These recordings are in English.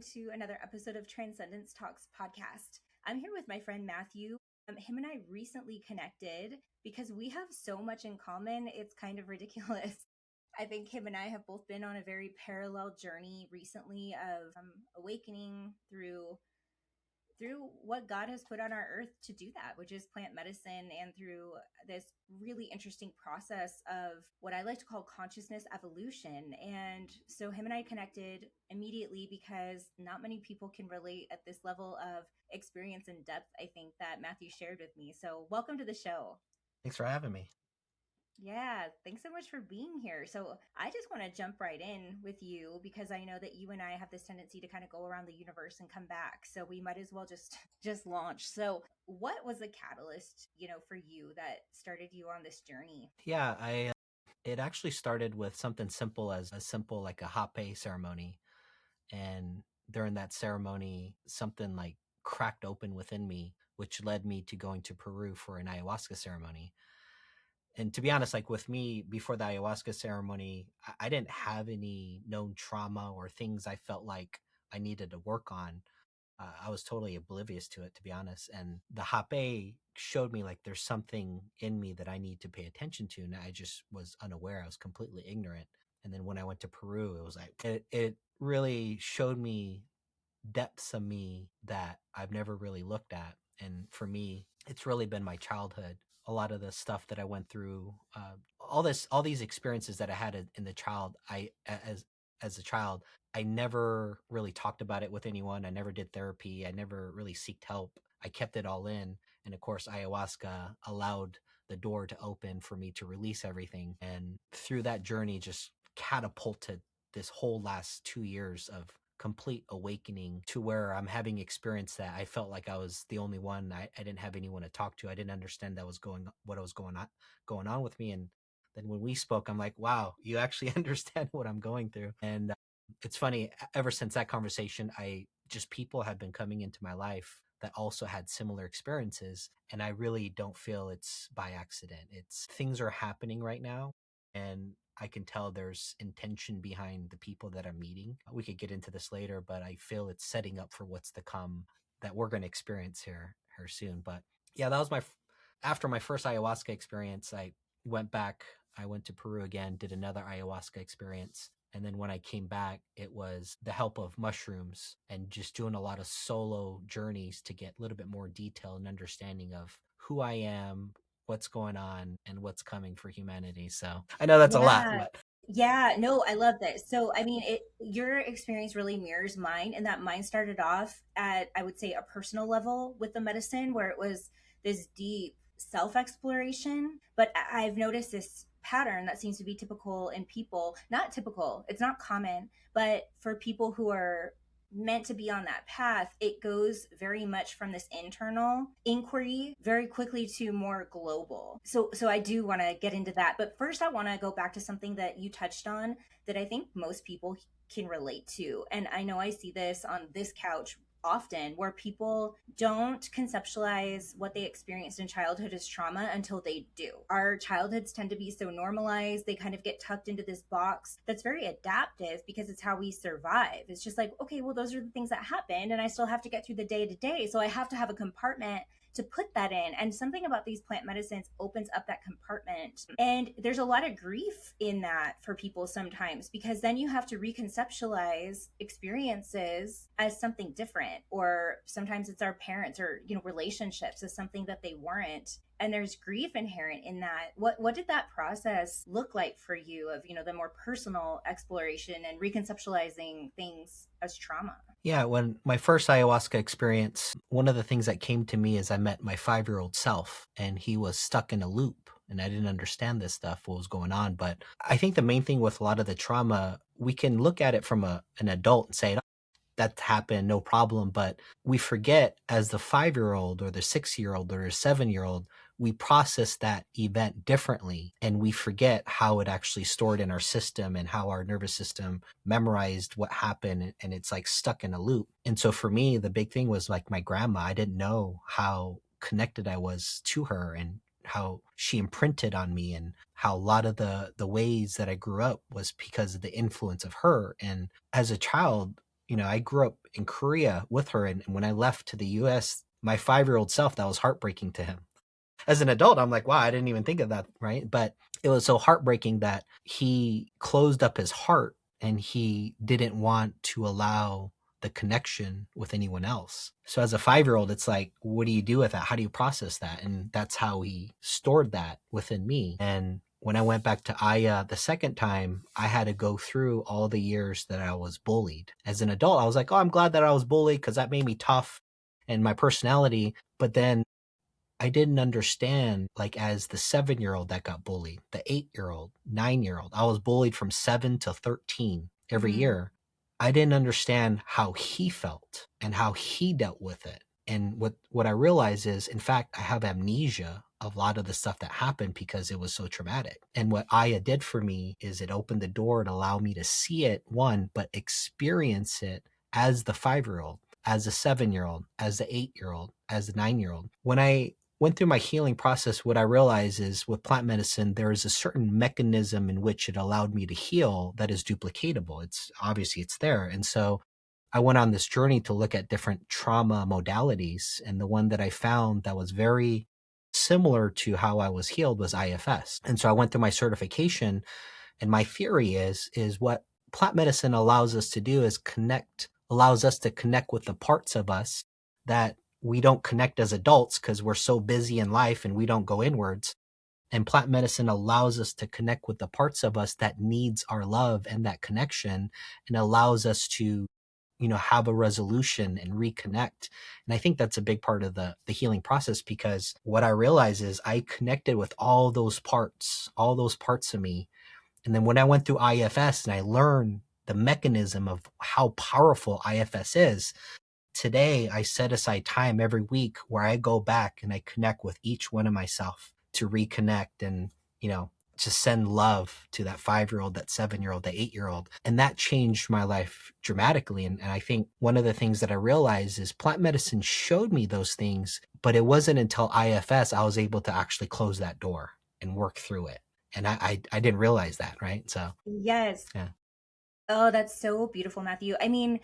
welcome to another episode of Transcendence Talks podcast. I'm here with my friend Matthew. Him and I recently connected because we have so much in common. It's kind of ridiculous. I think him and I have both been on a very parallel journey recently of awakening through what God has put on our earth to do that, which is plant medicine, and through this really interesting process of what I like to call consciousness evolution. And so him and I connected immediately because not many people can relate at this level of experience and depth, I think, that Matthew shared with me. So welcome to the show. Thanks for having me. Yeah, thanks so much for being here. So I just want to jump right in with you because I know that you and I have this tendency to kind of go around the universe and come back. So we might as well just launch. So what was the catalyst, for you that started you on this journey? Yeah, it actually started with something simple as like a hape ceremony. And during that ceremony, something like cracked open within me, which led me to going to Peru for an ayahuasca ceremony. And to be honest, like with me, before the ayahuasca ceremony, I didn't have any known trauma or things I felt like I needed to work on. I was totally oblivious to it, to be honest. And the hape showed me like there's something in me that I need to pay attention to. And I just was unaware. I was completely ignorant. And then when I went to Peru, it was like, it really showed me depths of me that I've never really looked at. And for me, it's really been my childhood. A lot of the stuff that I went through, all these experiences that I had in the child, as a child, I never really talked about it with anyone. I never did therapy. I never really sought help. I kept it all in. And of course, ayahuasca allowed the door to open for me to release everything. And through that journey, just catapulted this whole last 2 years of complete awakening to where I'm having experience that I felt like I was the only one. I didn't have anyone to talk to. I didn't understand what was going on with me. And then when we spoke, I'm like, wow, you actually understand what I'm going through. And it's funny, ever since that conversation, people have been coming into my life that also had similar experiences. And I really don't feel it's by accident. It's things are happening right now. And I can tell there's intention behind the people that I'm meeting. We could get into this later, but I feel it's setting up for what's to come that we're going to experience here soon. But yeah, that was after my first ayahuasca experience. I went to Peru again, did another ayahuasca experience. And then when I came back, it was the help of mushrooms and just doing a lot of solo journeys to get a little bit more detail and understanding of who I am, what's going on, and what's coming for humanity. So I know that's a lot, but yeah, no, I love this. So, I mean, your experience really mirrors mine, and that mine started off at, I would say, a personal level with the medicine, where it was this deep self-exploration. But I've noticed this pattern that seems to be typical in people, not typical, it's not common, but for people who are meant to be on that path, it goes very much from this internal inquiry very quickly to more global. So I do want to get into that. But first, I want to go back to something that you touched on that I think most people can relate to. And I know I see this on this couch often, where people don't conceptualize what they experienced in childhood as trauma until they do. Our childhoods tend to be so normalized, they kind of get tucked into this box that's very adaptive because it's how we survive. It's just like, okay, well, those are the things that happened and I still have to get through the day to day, so I have to have a compartment to put that in. And something about these plant medicines opens up that compartment. And there's a lot of grief in that for people sometimes, because then you have to reconceptualize experiences as something different. Or sometimes it's our parents or, relationships as something that they weren't. And there's grief inherent in that. What did that process look like for you of, the more personal exploration and reconceptualizing things as trauma? Yeah, when my first ayahuasca experience, one of the things that came to me is I met my 5-year-old self, and he was stuck in a loop, and I didn't understand this stuff, what was going on. But I think the main thing with a lot of the trauma, we can look at it from an adult and say, that happened, no problem. But we forget, as the 5-year-old or the 6-year-old or the 7-year-old, we process that event differently, and we forget how it actually stored in our system and how our nervous system memorized what happened, and it's like stuck in a loop. And so for me, the big thing was like my grandma. I didn't know how connected I was to her and how she imprinted on me, and how a lot of the ways that I grew up was because of the influence of her. And as a child, I grew up in Korea with her. And when I left to the US, my 5-year-old self, that was heartbreaking to him. As an adult, I'm like, wow, I didn't even think of that, right? But it was so heartbreaking that he closed up his heart and he didn't want to allow the connection with anyone else. So as a 5-year-old, it's like, what do you do with that? How do you process that? And that's how he stored that within me. And when I went back to Aya the second time, I had to go through all the years that I was bullied. As an adult, I was like, oh, I'm glad that I was bullied because that made me tough and my personality. But then I didn't understand, like, as the 7-year-old that got bullied, the 8-year-old, 9-year-old, I was bullied from 7 to 13 every Mm-hmm. year. I didn't understand how he felt and how he dealt with it. And what I realized is, in fact, I have amnesia of a lot of the stuff that happened because it was so traumatic. And what Aya did for me is it opened the door to allow me to see it, one, but experience it as the 5-year-old, as the 7-year-old, as the 8-year-old, as the 9-year-old. When I went through my healing process, what I realized is with plant medicine, there is a certain mechanism in which it allowed me to heal that is duplicatable. It's obviously it's there. And so I went on this journey to look at different trauma modalities. And the one that I found that was very similar to how I was healed was IFS. And so I went through my certification, and my theory is what plant medicine allows us to do is allows us to connect with the parts of us that we don't connect as adults because we're so busy in life and we don't go inwards. And plant medicine allows us to connect with the parts of us that needs our love and that connection, and allows us to, have a resolution and reconnect. And I think that's a big part of the healing process, because what I realize is I connected with all those parts of me. And then when I went through IFS and I learned the mechanism of how powerful IFS is, today I set aside time every week where I go back and I connect with each one of myself to reconnect and, to send love to that 5-year-old, that 7-year-old, that 8-year-old. And that changed my life dramatically. And I think one of the things that I realized is plant medicine showed me those things, but it wasn't until IFS I was able to actually close that door and work through it. And I didn't realize that, right? So, Yes. yeah. Oh, that's so beautiful, Matthew. I mean,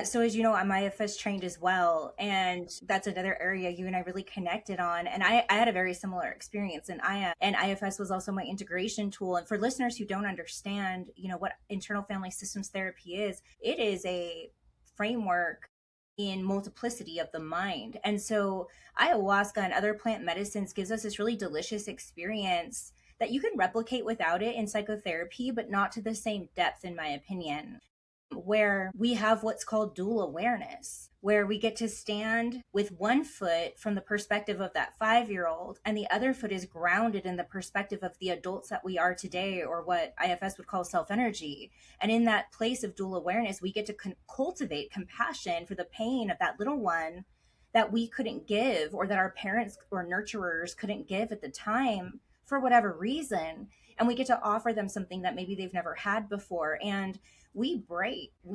so as you know, I'm IFS trained as well, and that's another area you and I really connected on. And I had a very similar experience in IA, and IFS was also my integration tool. And for listeners who don't understand, what internal family systems therapy is, it is a framework in multiplicity of the mind. And so ayahuasca and other plant medicines gives us this really delicious experience that you can replicate without it in psychotherapy, but not to the same depth, in my opinion, where we have what's called dual awareness, where we get to stand with one foot from the perspective of that 5-year-old, and the other foot is grounded in the perspective of the adults that we are today, or what IFS would call self energy. And in that place of dual awareness, we get to cultivate compassion for the pain of that little one that we couldn't give, or that our parents or nurturers couldn't give at the time for whatever reason. And we get to offer them something that maybe they've never had before. And we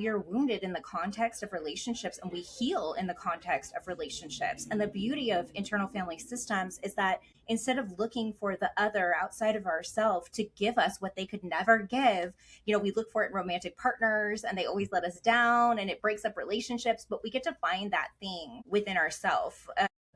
are wounded in the context of relationships, and we heal in the context of relationships. And the beauty of internal family systems is that instead of looking for the other outside of ourselves to give us what they could never give, we look for it in romantic partners and they always let us down and it breaks up relationships, but we get to find that thing within ourselves.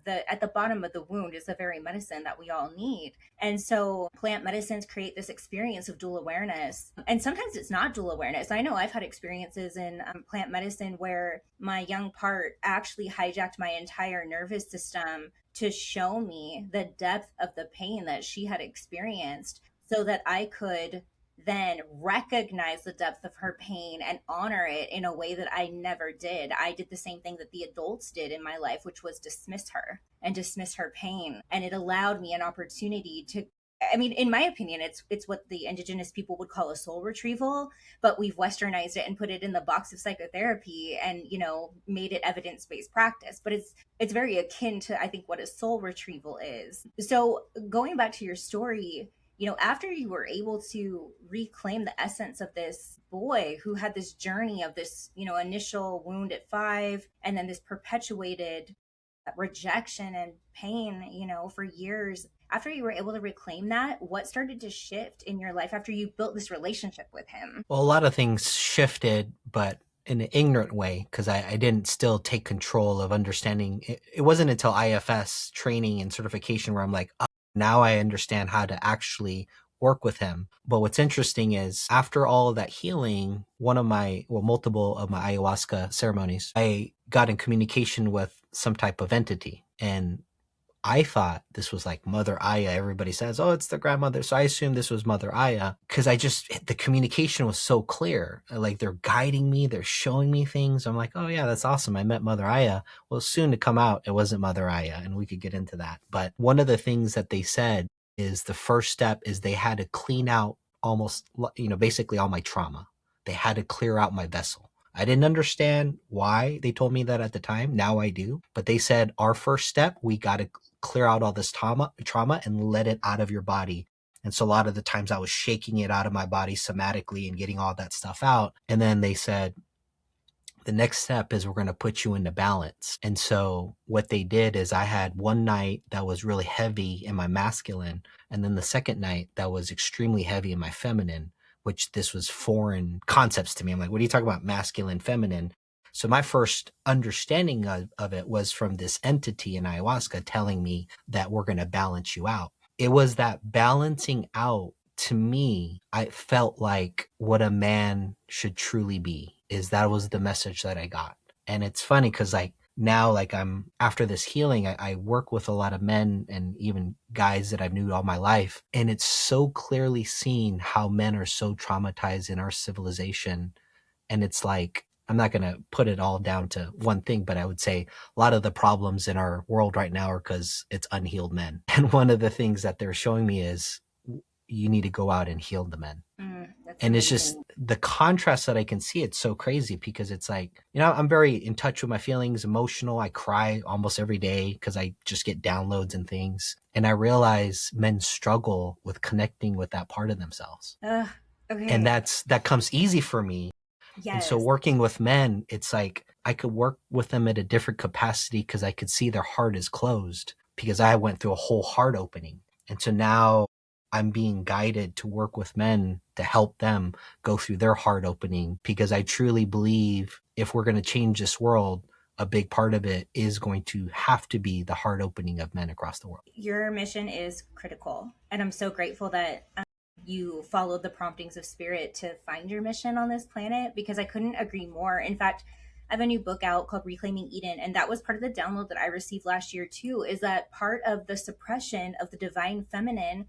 At the bottom of the wound is the very medicine that we all need. And so plant medicines create this experience of dual awareness. And sometimes it's not dual awareness. I know I've had experiences in plant medicine where my young part actually hijacked my entire nervous system to show me the depth of the pain that she had experienced, so that I could then recognize the depth of her pain and honor it in a way that I never did. I did the same thing that the adults did in my life, which was dismiss her and dismiss her pain. And it allowed me an opportunity to, I mean, in my opinion, it's what the indigenous people would call a soul retrieval, but we've westernized it and put it in the box of psychotherapy and, made it evidence-based practice. But it's very akin to, I think, what a soul retrieval is. So going back to your story, after you were able to reclaim the essence of this boy who had this journey of this, initial wound at 5, and then this perpetuated rejection and pain, for years, after you were able to reclaim that, what started to shift in your life after you built this relationship with him? Well, a lot of things shifted, but in an ignorant way because I didn't still take control of understanding. It wasn't until IFS training and certification where I'm like, oh, now I understand how to actually work with him. But what's interesting is after all of that healing, multiple of my ayahuasca ceremonies, I got in communication with some type of entity. And I thought this was like Mother Aya. Everybody says, oh, it's the grandmother. So I assumed this was Mother Aya because the communication was so clear. Like they're guiding me, they're showing me things. I'm like, oh, yeah, that's awesome. I met Mother Aya. Well, soon to come out, it wasn't Mother Aya, and we could get into that. But one of the things that they said is the first step is they had to clean out almost, basically all my trauma. They had to clear out my vessel. I didn't understand why they told me that at the time. Now I do. But they said, our first step, we got to clear out all this trauma and let it out of your body. And so a lot of the times I was shaking it out of my body somatically and getting all that stuff out. And then they said, the next step is we're going to put you into balance. And so what they did is I had one night that was really heavy in my masculine. And then the second night that was extremely heavy in my feminine, which this was foreign concepts to me. I'm like, what are you talking about? Masculine, feminine. So my first understanding of it was from this entity in ayahuasca telling me that we're going to balance you out. It was that balancing out, to me, I felt like what a man should truly be. That was the message that I got. And it's funny because now I'm after this healing, I work with a lot of men and even guys that I've knew all my life. And it's so clearly seen how men are so traumatized in our civilization. And it's like, I'm not going to put it all down to one thing, but I would say a lot of the problems in our world right now are because it's unhealed men. And one of the things that they're showing me is you need to go out and heal the men. And amazing. It's just the contrast that I can see. It's so crazy because it's like, I'm very in touch with my feelings, emotional. I cry almost every day because I just get downloads and things. And I realize men struggle with connecting with that part of themselves. Okay. And that comes easy for me. Yes. And so working with men, it's like I could work with them at a different capacity because I could see their heart is closed because I went through a whole heart opening. And so now I'm being guided to work with men to help them go through their heart opening because I truly believe if we're going to change this world, a big part of it is going to have to be the heart opening of men across the world. Your mission is critical. And I'm so grateful that you followed the promptings of spirit to find your mission on this planet because I couldn't agree more. In fact, I have a new book out called Reclaiming Eden. And that was part of the download that I received last year too, is that part of the suppression of the divine feminine,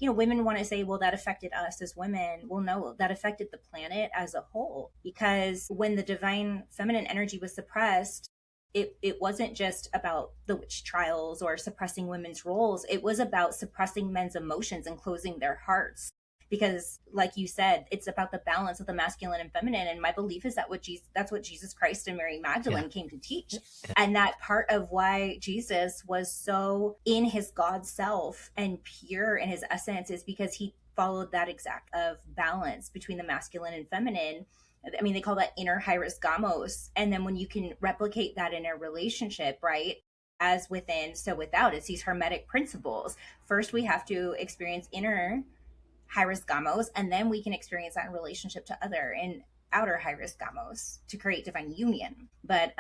women want to say, well, that affected us as women. Well, no, that affected the planet as a whole, because when the divine feminine energy was suppressed, it wasn't just about the witch trials or suppressing women's roles. It was about suppressing men's emotions and closing their hearts. Because like you said, it's about the balance of the masculine and feminine. And my belief is that's what Jesus Christ and Mary Magdalene came to teach. And that part of why Jesus was so in his God self and pure in his essence is because he followed that exact of balance between the masculine and feminine. I mean, they call that inner hieros gamos. And then when you can replicate that in a relationship, right? As within, so without, it's these hermetic principles. First, we have to experience inner high-risk gamos, and then we can experience that in relationship to other and outer high-risk gamos to create divine union. But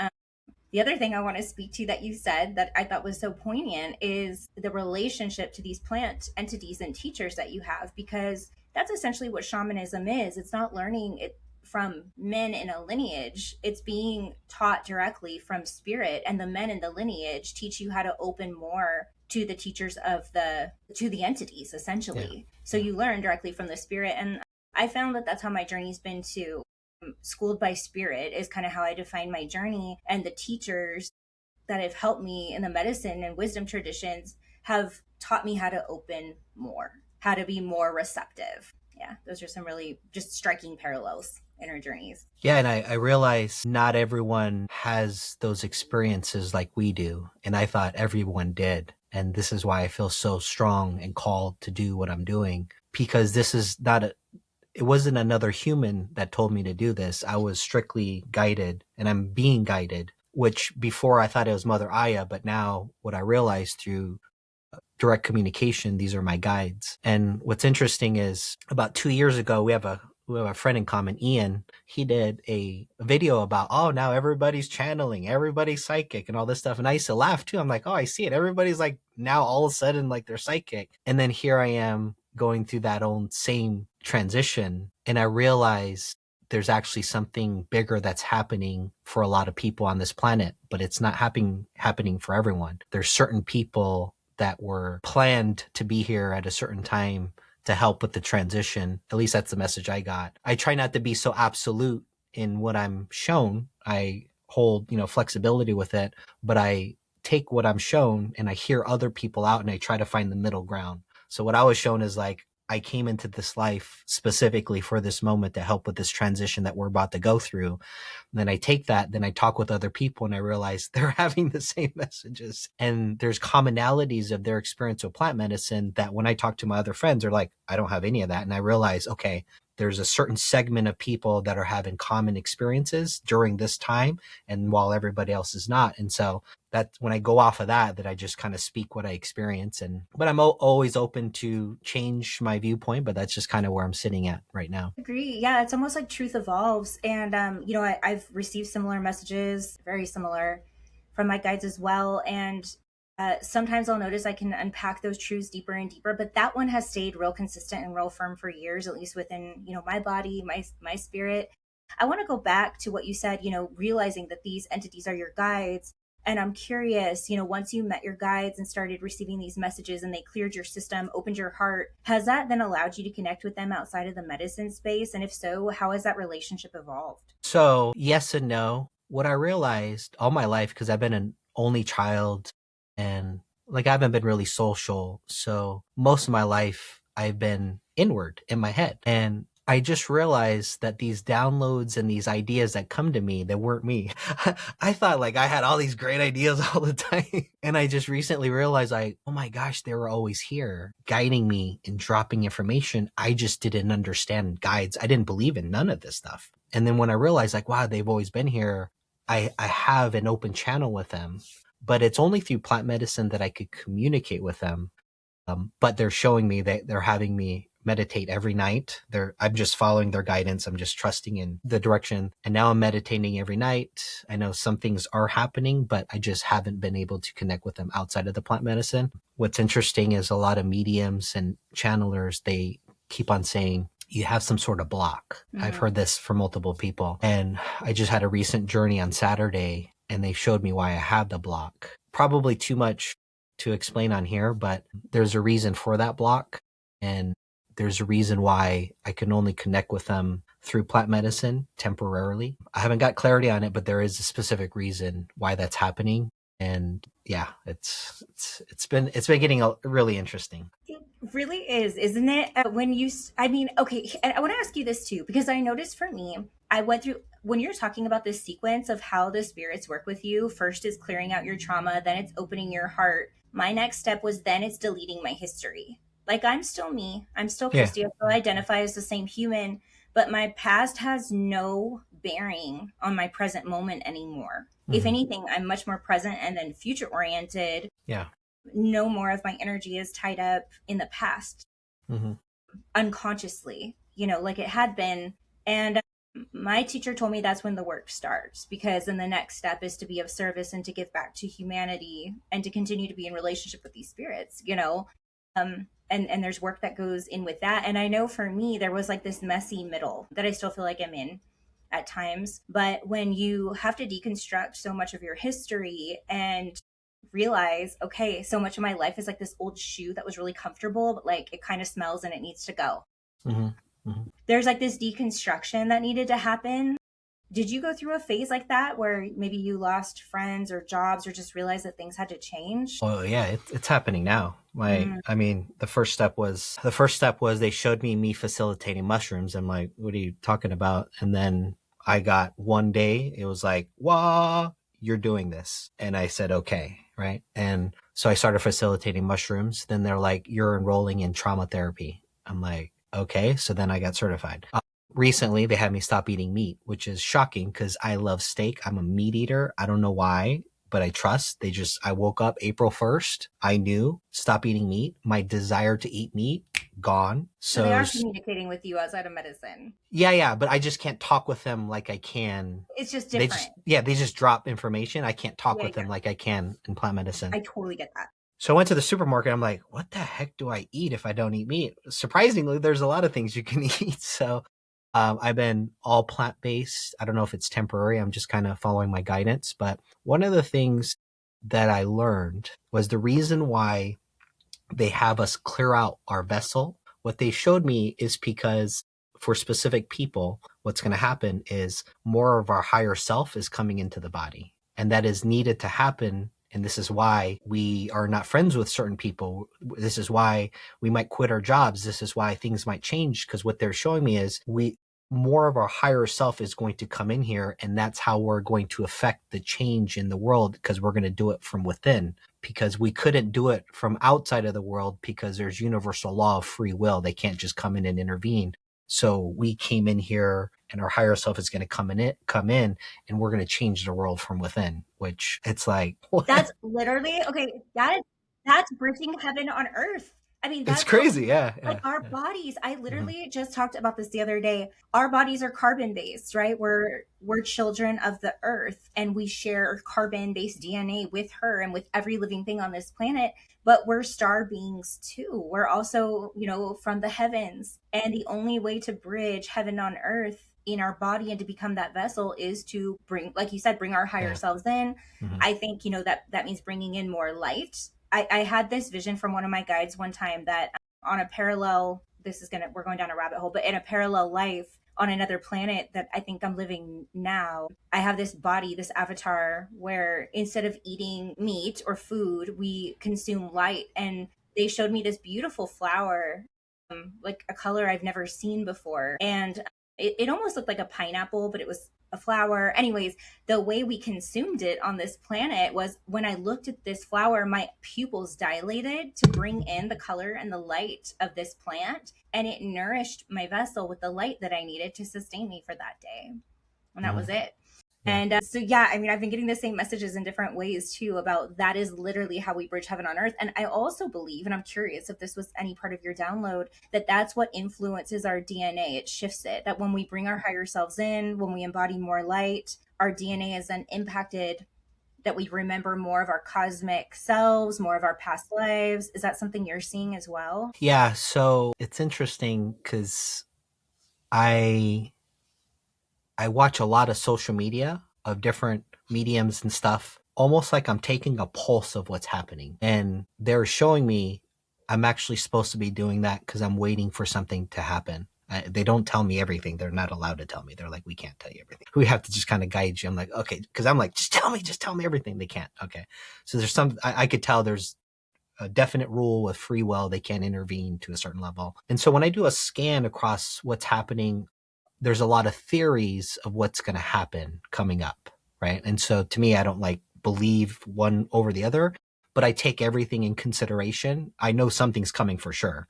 the other thing I want to speak to that you said that I thought was so poignant is the relationship to these plant entities and teachers that you have, because that's essentially what shamanism is. It's not learning it from men in a lineage. It's being taught directly from spirit, and the men in the lineage teach you how to open more to the teachers to the entities, essentially. Yeah. So you learn directly from the spirit. And I found that that's how my journey's been too. Schooled by spirit is kind of how I define my journey. And the teachers that have helped me in the medicine and wisdom traditions have taught me how to open more, how to be more receptive. Yeah, those are some really just striking parallels in our journeys. Yeah, and I realize not everyone has those experiences like we do. And I thought everyone did. And this is why I feel so strong and called to do what I'm doing, because this is it wasn't another human that told me to do this. I was strictly guided, and I'm being guided, which before I thought it was Mother Aya, but now what I realized through direct communication, these are my guides. And what's interesting is about 2 years ago, we have a we have a friend in common, Ian. He did a video about, oh, now everybody's channeling, everybody's psychic and all this stuff. And I used to laugh too. I'm like, oh, I see it. Everybody's like now all of a sudden like they're psychic. And then here I am going through that own same transition. And I realize there's actually something bigger that's happening for a lot of people on this planet, but it's not happening for everyone. There's certain people that were planned to be here at a certain time to help with the transition. At least that's the message I got. I try not to be so absolute in what I'm shown. I hold, flexibility with it, but I take what I'm shown and I hear other people out and I try to find the middle ground. So what I was shown is like, I came into this life specifically for this moment to help with this transition that we're about to go through. And then I take that, then I talk with other people and I realize they're having the same messages. And there's commonalities of their experience with plant medicine that when I talk to my other friends, they're like, I don't have any of that. And I realize, okay, there's a certain segment of people that are having common experiences during this time and while everybody else is not. And so that's when I go off of that I just kind of speak what I experience. But I'm always open to change my viewpoint, but that's just kind of where I'm sitting at right now. Agree. Yeah, it's almost like truth evolves. And, I've received similar messages, very similar, from my guides as well. And sometimes I'll notice I can unpack those truths deeper and deeper, but that one has stayed real consistent and real firm for years, at least within, my body, my spirit. I want to go back to what you said, realizing that these entities are your guides. And I'm curious, once you met your guides and started receiving these messages and they cleared your system, opened your heart, has that then allowed you to connect with them outside of the medicine space? And if so, how has that relationship evolved? So yes and no. What I realized all my life, because I've been an only child and like I haven't been really social. So most of my life I've been inward in my head. And I just realized that these downloads and these ideas that come to me, that weren't me. I thought like I had all these great ideas all the time. And I just recently realized oh my gosh, they were always here guiding me and dropping information. I just didn't understand guides. I didn't believe in none of this stuff. And then when I realized like, wow, they've always been here. I have an open channel with them, but it's only through plant medicine that I could communicate with them. But they're showing me that they're having me meditate every night. I'm just following their guidance. I'm just trusting in the direction. And now I'm meditating every night. I know some things are happening, but I just haven't been able to connect with them outside of the plant medicine. What's interesting is a lot of mediums and channelers, they keep on saying, you have some sort of block. Mm-hmm. I've heard this from multiple people. And I just had a recent journey on Saturday and they showed me why I have the block. Probably too much to explain on here, but there's a reason for that block. And there's a reason why I can only connect with them through plant medicine temporarily. I haven't got clarity on it, but there is a specific reason why that's happening. And yeah, it's been getting really interesting. It really is, isn't it? Okay, and I want to ask you this too, because I noticed for me, I went through, when you're talking about this sequence of how the spirits work with you, first is clearing out your trauma, then it's opening your heart. My next step was then it's deleting my history. Like I'm still me, I'm still Kristy, I still identify as the same human, but my past has no bearing on my present moment anymore. Mm-hmm. If anything, I'm much more present and then future oriented. Yeah. No more of my energy is tied up in the past, mm-hmm. unconsciously, like it had been. And my teacher told me that's when the work starts, because then the next step is to be of service and to give back to humanity and to continue to be in relationship with these spirits, and there's work that goes in with that. And I know for me, there was like this messy middle that I still feel like I'm in at times. But when you have to deconstruct so much of your history and realize, okay, so much of my life is like this old shoe that was really comfortable, but like it kind of smells and it needs to go. Mm-hmm. Mm-hmm. There's like this deconstruction that needed to happen. Did you go through a phase like that where maybe you lost friends or jobs or just realized that things had to change? Oh yeah, it's happening now. I mean, the first step was they showed me facilitating mushrooms. I'm like, what are you talking about? And then I got one day, it was like, wow, you're doing this. And I said, okay. Right. And so I started facilitating mushrooms. Then they're like, you're enrolling in trauma therapy. I'm like, okay. So then I got certified. Recently, they had me stop eating meat, which is shocking because I love steak. I'm a meat eater. I don't know why, but I trust. I woke up April 1st. I knew, stop eating meat. My desire to eat meat gone. So they So are communicating with you outside of medicine. yeah, but I just can't talk with them like I can. It's just They different. just, yeah, they just drop information. I can't talk Yeah, with yeah. them like I can in plant medicine. I totally get that. So I went to the supermarket. I'm like, what the heck do I eat if I don't eat meat? Surprisingly, there's a lot of things you can eat. So I've been all plant based. I don't know if it's temporary. I'm just kind of following my guidance. But one of the things that I learned was the reason why they have us clear out our vessel. What they showed me is because for specific people, what's going to happen is more of our higher self is coming into the body. And that is needed to happen. And this is why we are not friends with certain people. This is why we might quit our jobs. This is why things might change. Because what they're showing me is more of our higher self is going to come in here. And that's how we're going to affect the change in the world, because we're going to do it from within. Because we couldn't do it from outside of the world because there's universal law of free will. They can't just come in and intervene. So we came in here and our higher self is going to come in and we're going to change the world from within, which it's like, what? That's literally okay. That's bridging heaven on earth. I mean, It's that's how crazy. Yeah. like our Yeah. bodies. I Mm-hmm. literally just talked about this the other day. Our bodies are carbon based, right? We're children of the earth, and we share carbon based DNA with her and with every living thing on this planet. But we're star beings too. We're also, from the heavens. And the only way to bridge heaven on earth in our body and to become that vessel is to bring, like you said, bring our higher Yeah. selves in. Mm-hmm. I think, that means bringing in more light. I had this vision from one of my guides one time that on a parallel, we're going down a rabbit hole, but in a parallel life on another planet that I think I'm living now, I have this body, this avatar, where instead of eating meat or food, we consume light. And they showed me this beautiful flower, like a color I've never seen before. And it almost looked like a pineapple, but it was a flower. Anyways, the way we consumed it on this planet was when I looked at this flower, my pupils dilated to bring in the color and the light of this plant. And it nourished my vessel with the light that I needed to sustain me for that day. And that Mm-hmm. was it. Yeah. And so, yeah, I mean, I've been getting the same messages in different ways too about that is literally how we bridge heaven on earth. And I also believe, and I'm curious if this was any part of your download, that that's what influences our DNA. It shifts it. That when we bring our higher selves in, when we embody more light, our DNA is then impacted, that we remember more of our cosmic selves, more of our past lives. Is that something you're seeing as well? Yeah. So it's interesting because I watch a lot of social media of different mediums and stuff, almost like I'm taking a pulse of what's happening. And they're showing me I'm actually supposed to be doing that because I'm waiting for something to happen. They don't tell me everything. They're not allowed to tell me. They're like, we can't tell you everything. We have to just kind of guide you. I'm like, okay, because I'm like, just tell me everything. They can't. Okay. So there's I could tell there's a definite rule with free will. They can't intervene to a certain level. And so when I do a scan across what's happening, there's a lot of theories of what's going to happen coming up, right? And so to me, I don't like believe one over the other, but I take everything in consideration. I know something's coming for sure.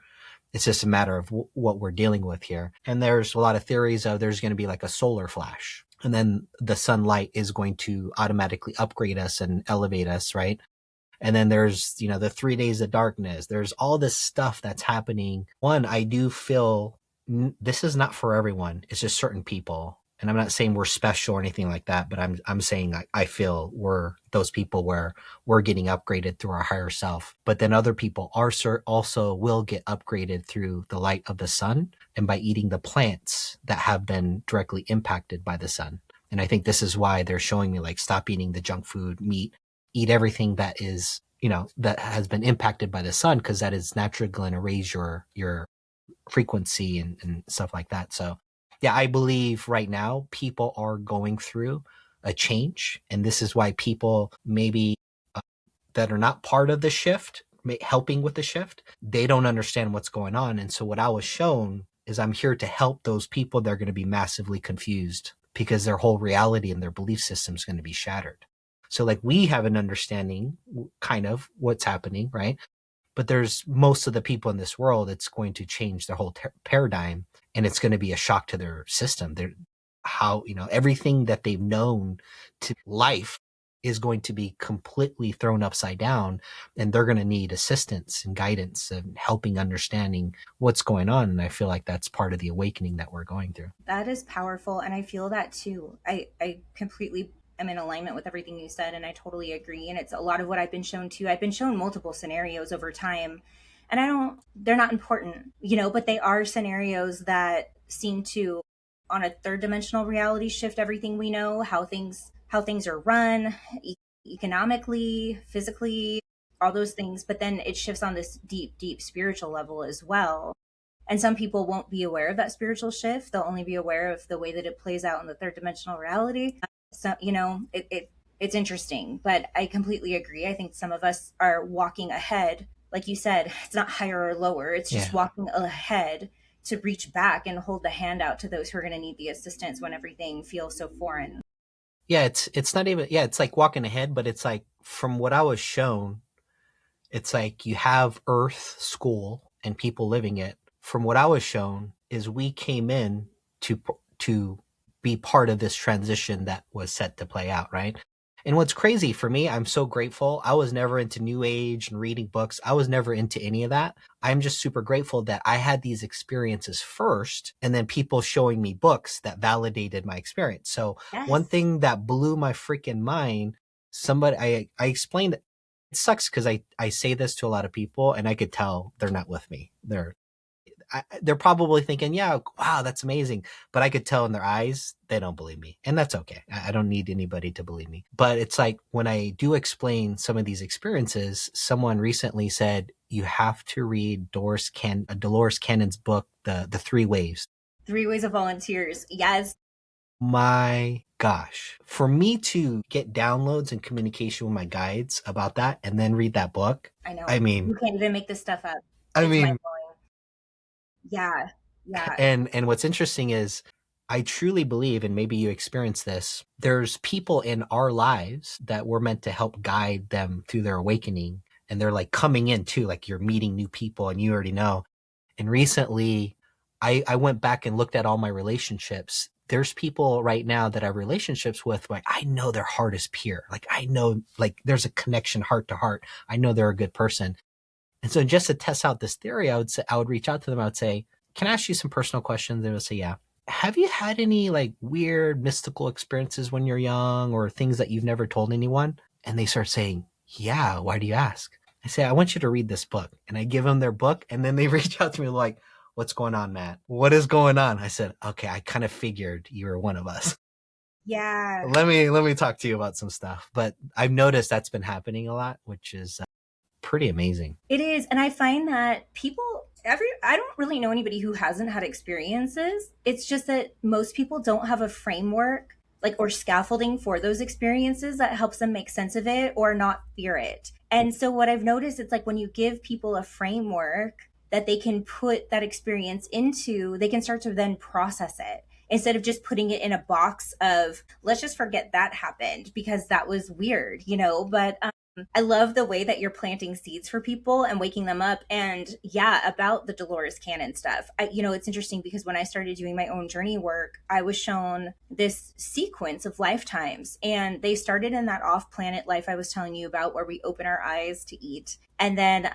It's just a matter of what we're dealing with here. And there's a lot of theories of there's going to be like a solar flash, and then the sunlight is going to automatically upgrade us and elevate us, right? And then there's, the 3 days of darkness. There's all this stuff that's happening. One, I do feel this is not for everyone. It's just certain people. And I'm not saying we're special or anything like that, but I'm saying I feel we're those people where we're getting upgraded through our higher self. But then other people also will get upgraded through the light of the sun and by eating the plants that have been directly impacted by the sun. And I think this is why they're showing me like stop eating the junk food, meat, eat everything that is, that has been impacted by the sun, because that is naturally going to raise your frequency and stuff like that. So yeah, I believe right now people are going through a change, and this is why people maybe that are not part of the shift, helping with the shift, they don't understand what's going on. And so what I was shown is I'm here to help those people that are going to be massively confused because their whole reality and their belief system is going to be shattered. So like we have an understanding kind of what's happening, right? But there's most of the people in this world, it's going to change their whole paradigm, and it's going to be a shock to their system. Everything that they've known to life is going to be completely thrown upside down, and they're going to need assistance and guidance and helping understanding what's going on. And I feel like that's part of the awakening that we're going through. That is powerful. And I feel that too. I completely am in alignment with everything you said. And I totally agree. And it's a lot of what I've been shown too. I've been shown multiple scenarios over time. And they're not important, but they are scenarios that seem to, on a third dimensional reality, shift everything we know, how things are run, economically, physically, all those things. But then it shifts on this deep, deep spiritual level as well. And some people won't be aware of that spiritual shift. They'll only be aware of the way that it plays out in the third dimensional reality. So, it's interesting, but I completely agree. I think some of us are walking ahead. Like you said, it's not higher or lower. It's just walking ahead to reach back and hold the hand out to those who are going to need the assistance when everything feels so foreign. Yeah, it's not even, it's like walking ahead, but it's like, from what I was shown, it's like you have Earth school and people living it. From what I was shown is we came in to be part of this transition that was set to play out, right? And what's crazy for me, I'm so grateful. I was never into New Age and reading books. I was never into any of that. I'm just super grateful that I had these experiences first, and then people showing me books that validated my experience. So Yes. one thing that blew my freaking mind, I explained it. It sucks because I say this to a lot of people and I could tell they're not with me. They're probably thinking, yeah, wow, that's amazing. But I could tell in their eyes, they don't believe me. And that's okay. I don't need anybody to believe me. But it's like when I do explain some of these experiences, someone recently said, you have to read Dolores Cannon's book, The Three Waves. 3 Ways of Volunteers. Yes. My gosh, for me to get downloads and communication with my guides about that and then read that book, I know. I mean, You can't even make this stuff up. I It's mean, mind-blowing. Yeah. Yeah. and what's interesting is I truly believe, and maybe you experience this, there's people in our lives that we're meant to help guide them through their awakening. And they're like coming in too, like you're meeting new people and you already know. And recently I went back and looked at all my relationships. There's people right now that I have relationships with, like I know their heart is pure. Like I know, like there's a connection heart to heart. I know they're a good person. And so just to test out this theory, I would reach out to them. I would say, can I ask you some personal questions? They would say, yeah. Have you had any like weird mystical experiences when you're young or things that you've never told anyone? And they start saying, yeah, why do you ask? I say, I want you to read this book. And I give them their book. And then they reach out to me like, what's going on, Matt? What is going on? I said, okay, I kind of figured you were one of us. Yeah. Let me talk to you about some stuff. But I've noticed that's been happening a lot, which is pretty amazing. It is. And I find that I don't really know anybody who hasn't had experiences. It's just that most people don't have a framework or scaffolding for those experiences that helps them make sense of it or not fear it. And so what I've noticed, it's like when you give people a framework that they can put that experience into, they can start to then process it instead of just putting it in a box of, let's just forget that happened because that was weird, but I love the way that you're planting seeds for people and waking them up. And yeah, about the Dolores Cannon stuff. It's interesting because when I started doing my own journey work, I was shown this sequence of lifetimes, and they started in that off-planet life I was telling you about where we open our eyes to eat. And then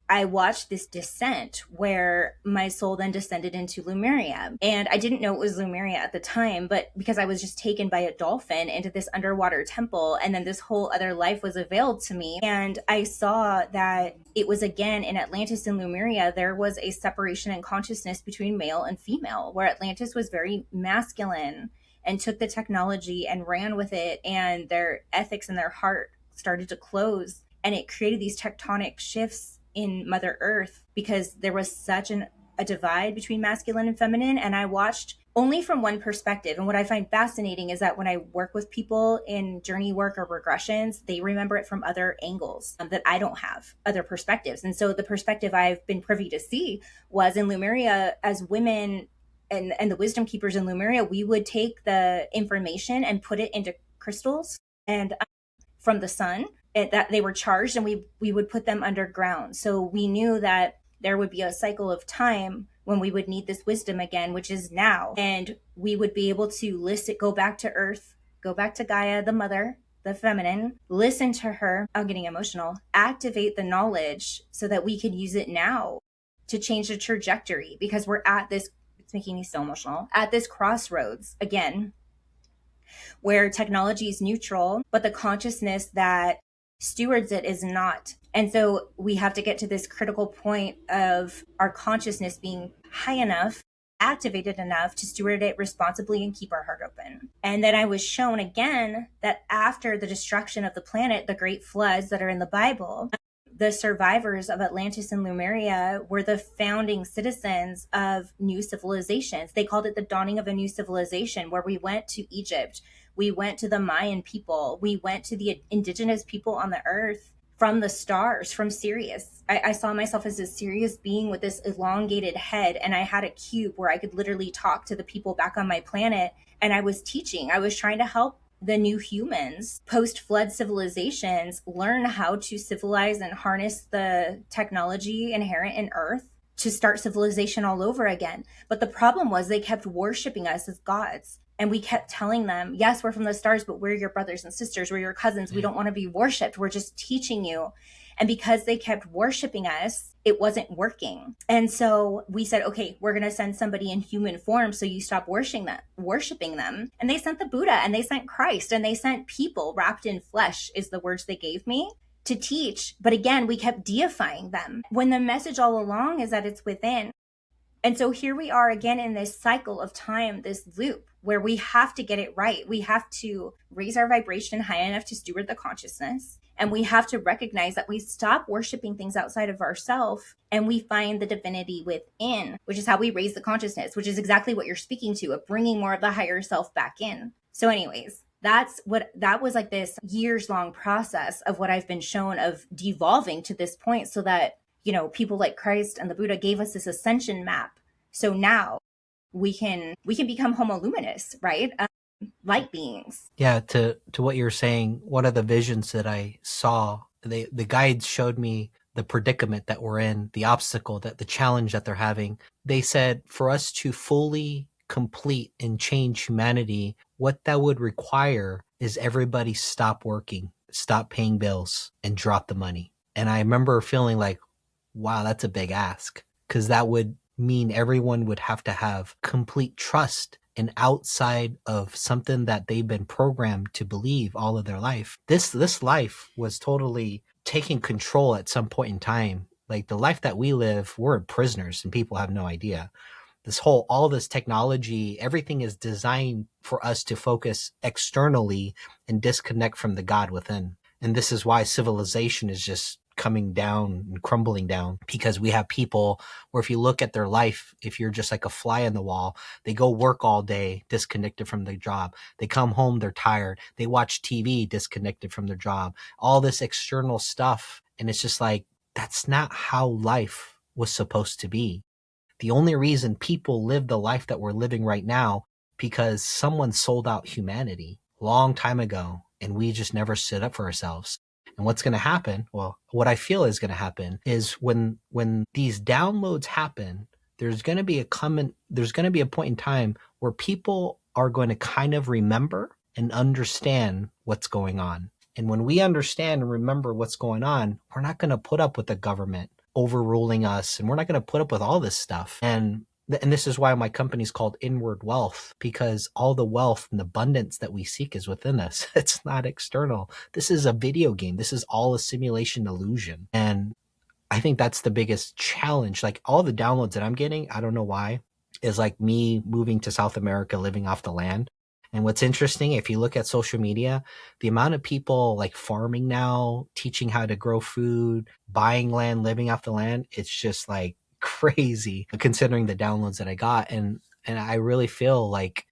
I watched this descent where my soul then descended into Lemuria. And I didn't know it was Lemuria at the time, but because I was just taken by a dolphin into this underwater temple, and then this whole other life was availed to me. And I saw that it was again in Atlantis and Lemuria, there was a separation in consciousness between male and female, where Atlantis was very masculine and took the technology and ran with it, and their ethics and their heart started to close. And it created these tectonic shifts in Mother Earth because there was such a divide between masculine and feminine. And I watched only from one perspective. And what I find fascinating is that when I work with people in journey work or regressions, they remember it from other angles that I don't have, other perspectives. And so the perspective I've been privy to see was in Lemuria, as women and the wisdom keepers in Lemuria, we would take the information and put it into crystals and from the sun, that they were charged, and we would put them underground. So we knew that there would be a cycle of time when we would need this wisdom again, which is now. And we would be able to list it, go back to Earth, go back to Gaia, the mother, the feminine, listen to her, I'm getting emotional, activate the knowledge so that we can use it now to change the trajectory, because we're at this, it's making me so emotional, at this crossroads again, where technology is neutral, but the consciousness that stewards it is not. And so we have to get to this critical point of our consciousness being high enough, activated enough to steward it responsibly and keep our heart open. And then I was shown again that after the destruction of the planet, the great floods that are in the Bible, the survivors of Atlantis and Lemuria were the founding citizens of new civilizations. They called it the dawning of a new civilization, where we went to Egypt, we went to the Mayan people, we went to the indigenous people on the earth from the stars, from Sirius. I saw myself as a Sirius being with this elongated head, and I had a cube where I could literally talk to the people back on my planet. And I was teaching, I was trying to help the new humans, post-flood civilizations, learn how to civilize and harness the technology inherent in Earth to start civilization all over again. But the problem was they kept worshiping us as gods. And we kept telling them, yes, we're from the stars, but we're your brothers and sisters. We're your cousins. We don't want to be worshipped. We're just teaching you. And because they kept worshiping us, it wasn't working. And so we said, okay, we're going to send somebody in human form so you stop worshiping them. And they sent the Buddha, and they sent Christ, and they sent people wrapped in flesh, is the words they gave me, to teach. But again, we kept deifying them when the message all along is that it's within. And so here we are again in this cycle of time, this loop where we have to get it right. We have to raise our vibration high enough to steward the consciousness. And we have to recognize that we stop worshiping things outside of ourselves and we find the divinity within, which is how we raise the consciousness, which is exactly what you're speaking to, of bringing more of the higher self back in. So anyways, that was like this years long process of what I've been shown of devolving to this point, so that, you know, people like Christ and the Buddha gave us this ascension map. So now we can become homo luminous, right? Light beings. Yeah, to what you're saying, one of the visions that I saw, the guides showed me the predicament that we're in, the obstacle, that the challenge that they're having. They said for us to fully complete and change humanity, what that would require is everybody stop working, stop paying bills, and drop the money. And I remember feeling like, wow, that's a big ask, because that would mean everyone would have to have complete trust and outside of something that they've been programmed to believe all of their life. This life was totally taking control at some point in time. Like the life that we live, we're prisoners and people have no idea. All this technology, everything is designed for us to focus externally and disconnect from the God within. And this is why civilization is just coming down and crumbling down, because we have people where if you look at their life, if you're just like a fly on the wall, they go work all day, disconnected from their job. They come home, they're tired. They watch TV, disconnected from their job. All this external stuff. And it's just like, that's not how life was supposed to be. The only reason people live the life that we're living right now, because someone sold out humanity a long time ago, and we just never stood up for ourselves. And what's going to happen, well, what I feel is going to happen is when these downloads happen, there's going to be a point in time where people are going to kind of remember and understand what's going on. And when we understand and remember what's going on, we're not going to put up with the government overruling us, and we're not going to put up with all this stuff. And this is why my company is called Inward Wealth, because all the wealth and abundance that we seek is within us. It's not external. This is a video game. This is all a simulation illusion. And I think that's the biggest challenge. Like all the downloads that I'm getting, I don't know why, is like me moving to South America, living off the land. And what's interesting, if you look at social media, the amount of people like farming now, teaching how to grow food, buying land, living off the land, it's just like crazy considering the downloads that I got. And I really feel like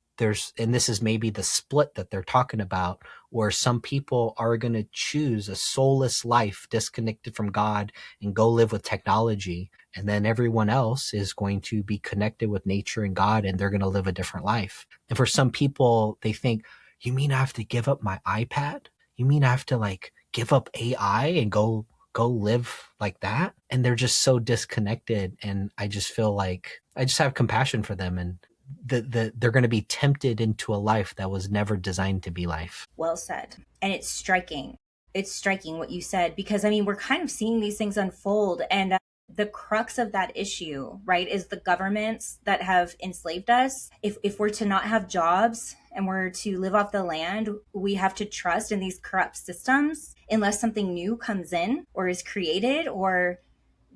and this is maybe the split that they're talking about, where some people are going to choose a soulless life disconnected from God and go live with technology. And then everyone else is going to be connected with nature and God, and they're going to live a different life. And for some people, they think, you mean I have to give up my iPad? You mean I have to like give up AI and go live like that? And they're just so disconnected. And I just feel like I just have compassion for them. And they're going to be tempted into a life that was never designed to be life. Well said. And it's striking. It's striking what you said, because I mean, we're kind of seeing these things unfold. And the crux of that issue, right, is the governments that have enslaved us. If we're to not have jobs and we're to live off the land, we have to trust in these corrupt systems unless something new comes in or is created, or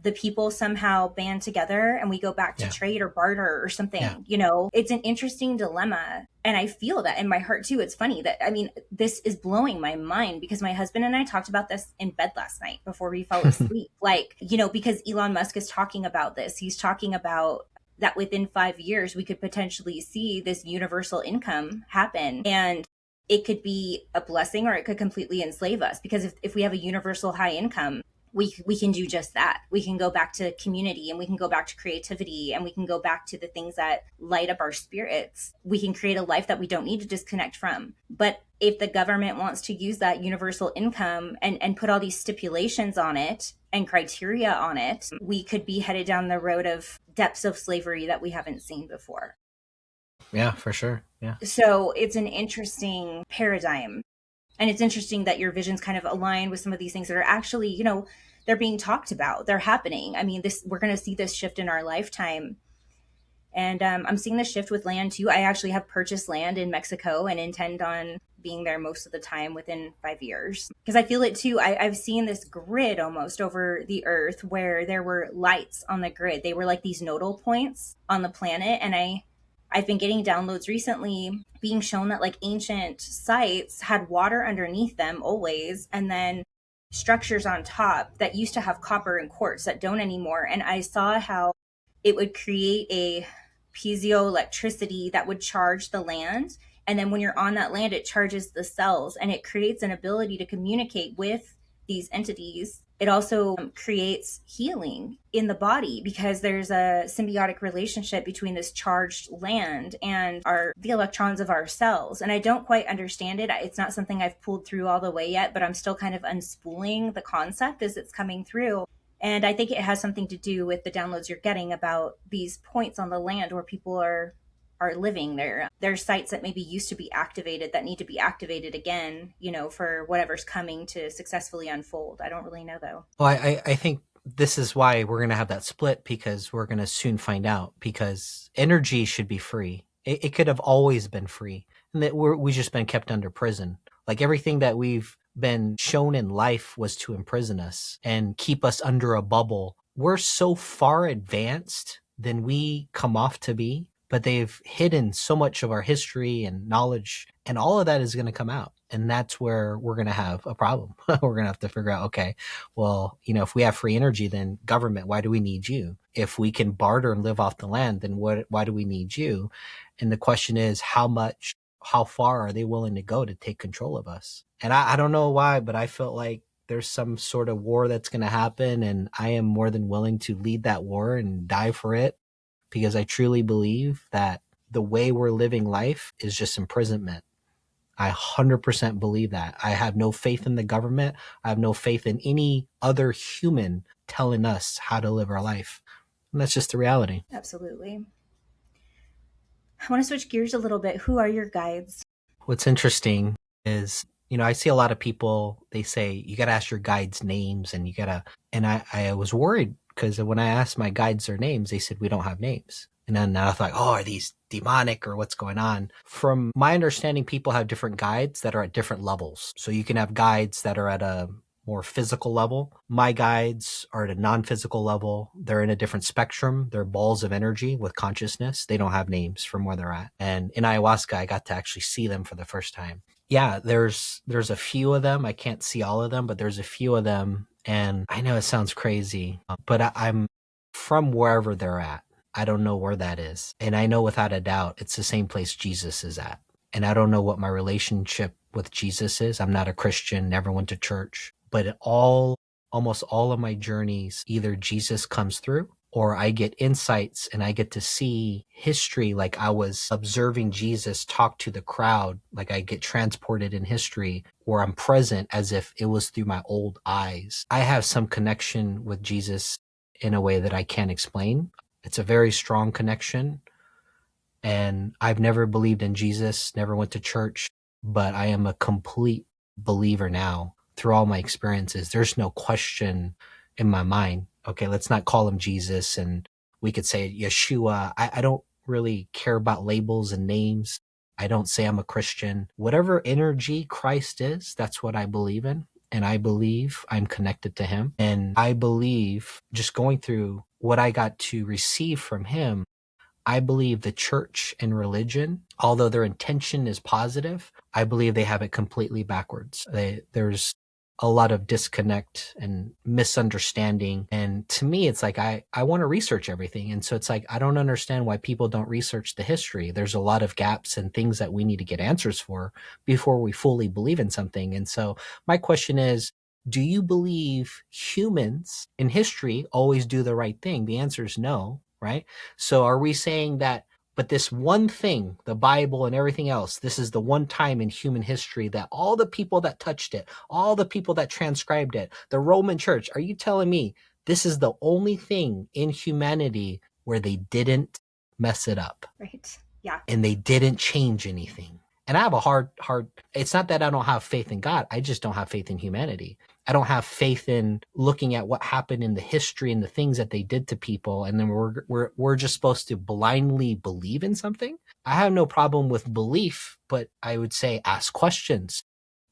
the people somehow band together and we go back to trade or barter or something. It's an interesting dilemma. And I feel that in my heart too. It's funny that, I mean, this is blowing my mind because my husband and I talked about this in bed last night before we fell asleep. Because Elon Musk is talking about this. He's talking about that within 5 years, we could potentially see this universal income happen. And it could be a blessing or it could completely enslave us, because if we have a universal high income, we can do just that. We can go back to community, and we can go back to creativity, and we can go back to the things that light up our spirits. We can create a life that we don't need to disconnect from. But if the government wants to use that universal income and put all these stipulations on it and criteria on it, we could be headed down the road of depths of slavery that we haven't seen before. Yeah, for sure. Yeah. So it's an interesting paradigm. And it's interesting that your visions kind of align with some of these things that are actually, they're being talked about. They're happening. I mean, we're going to see this shift in our lifetime. And I'm seeing this shift with land too. I actually have purchased land in Mexico and intend on being there most of the time within 5 years. Because I feel it too. I've seen this grid almost over the earth where there were lights on the grid. They were like these nodal points on the planet. And I've been getting downloads recently being shown that like ancient sites had water underneath them always, and then structures on top that used to have copper and quartz that don't anymore. And I saw how it would create a piezoelectricity that would charge the land. And then when you're on that land, it charges the cells, and it creates an ability to communicate with these entities. It also creates healing in the body because there's a symbiotic relationship between this charged land and the electrons of our cells. And I don't quite understand it. It's not something I've pulled through all the way yet, but I'm still kind of unspooling the concept as it's coming through. And I think it has something to do with the downloads you're getting about these points on the land where people are living there. There's sites that maybe used to be activated that need to be activated again, for whatever's coming to successfully unfold. I don't really know though. Well, I think this is why we're going to have that split, because we're going to soon find out, because energy should be free. It could have always been free, and that we've just been kept under prison. Like everything that we've been shown in life was to imprison us and keep us under a bubble. We're so far advanced than we come off to be, but they've hidden so much of our history and knowledge, and all of that is going to come out. And that's where we're going to have a problem. We're going to have to figure out, okay, well, if we have free energy, then government, why do we need you? If we can barter and live off the land, then why do we need you? And the question is, how far are they willing to go to take control of us? And I don't know why, but I felt like there's some sort of war that's going to happen, and I am more than willing to lead that war and die for it, because I truly believe that the way we're living life is just imprisonment. I 100% believe that. I have no faith in the government. I have no faith in any other human telling us how to live our life. And that's just the reality. Absolutely. I want to switch gears a little bit. Who are your guides? What's interesting is, I see a lot of people, they say, you got to ask your guides names, and and I was worried because when I asked my guides their names, they said, we don't have names. And then I thought, are these demonic or what's going on? From my understanding, people have different guides that are at different levels. So you can have guides that are at a more physical level. My guides are at a non-physical level. They're in a different spectrum. They're balls of energy with consciousness. They don't have names from where they're at. And in ayahuasca, I got to actually see them for the first time. Yeah, there's a few of them. I can't see all of them, but there's a few of them. And I know it sounds crazy, but I'm from wherever they're at. I don't know where that is. And I know without a doubt, it's the same place Jesus is at. And I don't know what my relationship with Jesus is. I'm not a Christian, never went to church. But almost all of my journeys, either Jesus comes through, or I get insights and I get to see history, like I was observing Jesus talk to the crowd, like I get transported in history, where I'm present as if it was through my old eyes. I have some connection with Jesus in a way that I can't explain. It's a very strong connection. And I've never believed in Jesus, never went to church, but I am a complete believer now through all my experiences. There's no question in my mind. Okay, let's not call him Jesus, and we could say Yeshua. I don't really care about labels and names. I don't say I'm a Christian. Whatever energy Christ is, that's what I believe in. And I believe I'm connected to him. And I believe, just going through what I got to receive from him, I believe the church and religion, although their intention is positive, I believe they have it completely backwards. There's a lot of disconnect and misunderstanding. And to me, it's like I want to research everything. And so it's like I don't understand why people don't research the history. There's a lot of gaps and things that we need to get answers for before we fully believe in something. And so my question is, do you believe humans in history always do the right thing? The answer is no, right? So are we saying that, but this one thing, the Bible and everything else, this is the one time in human history that all the people that touched it, all the people that transcribed it, the Roman Church, are you telling me this is the only thing in humanity where they didn't mess it up? Right. Yeah. And they didn't change anything. And I have a hard, it's not that I don't have faith in God. I just don't have faith in humanity. I don't have faith in looking at what happened in the history and the things that they did to people. And then we're just supposed to blindly believe in something. I have no problem with belief, but I would say ask questions,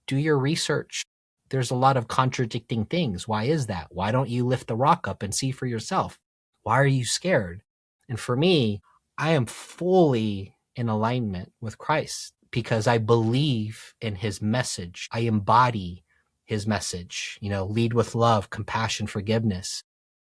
do your research. There's a lot of contradicting things. Why is that? Why don't you lift the rock up and see for yourself? Why are you scared? And for me, I am fully in alignment with Christ because I believe in his message. I embody his message, lead with love, compassion, forgiveness.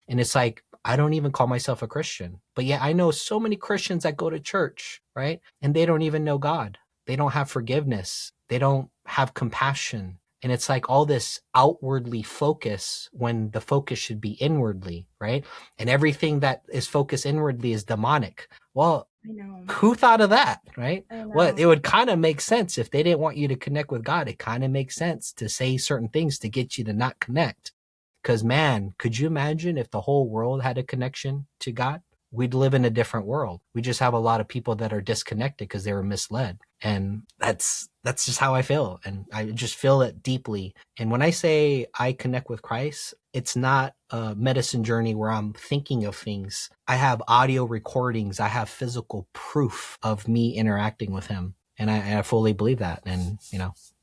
And it's like, I don't even call myself a Christian, but yet I know so many Christians that go to church, right? And they don't even know God. They don't have forgiveness. They don't have compassion. And it's like all this outwardly focus when the focus should be inwardly, right? And everything that is focused inwardly is demonic. Well, I know. Who thought of that, right? I know. Well, it would kind of make sense if they didn't want you to connect with God. It kind of makes sense to say certain things to get you to not connect. Because, man, could you imagine if the whole world had a connection to God? We'd live in a different world. We just have a lot of people that are disconnected because they were misled. And that's just how I feel. And I just feel it deeply. And when I say I connect with Christ, it's not a medicine journey where I'm thinking of things. I have audio recordings. I have physical proof of me interacting with him. And I fully believe that. And,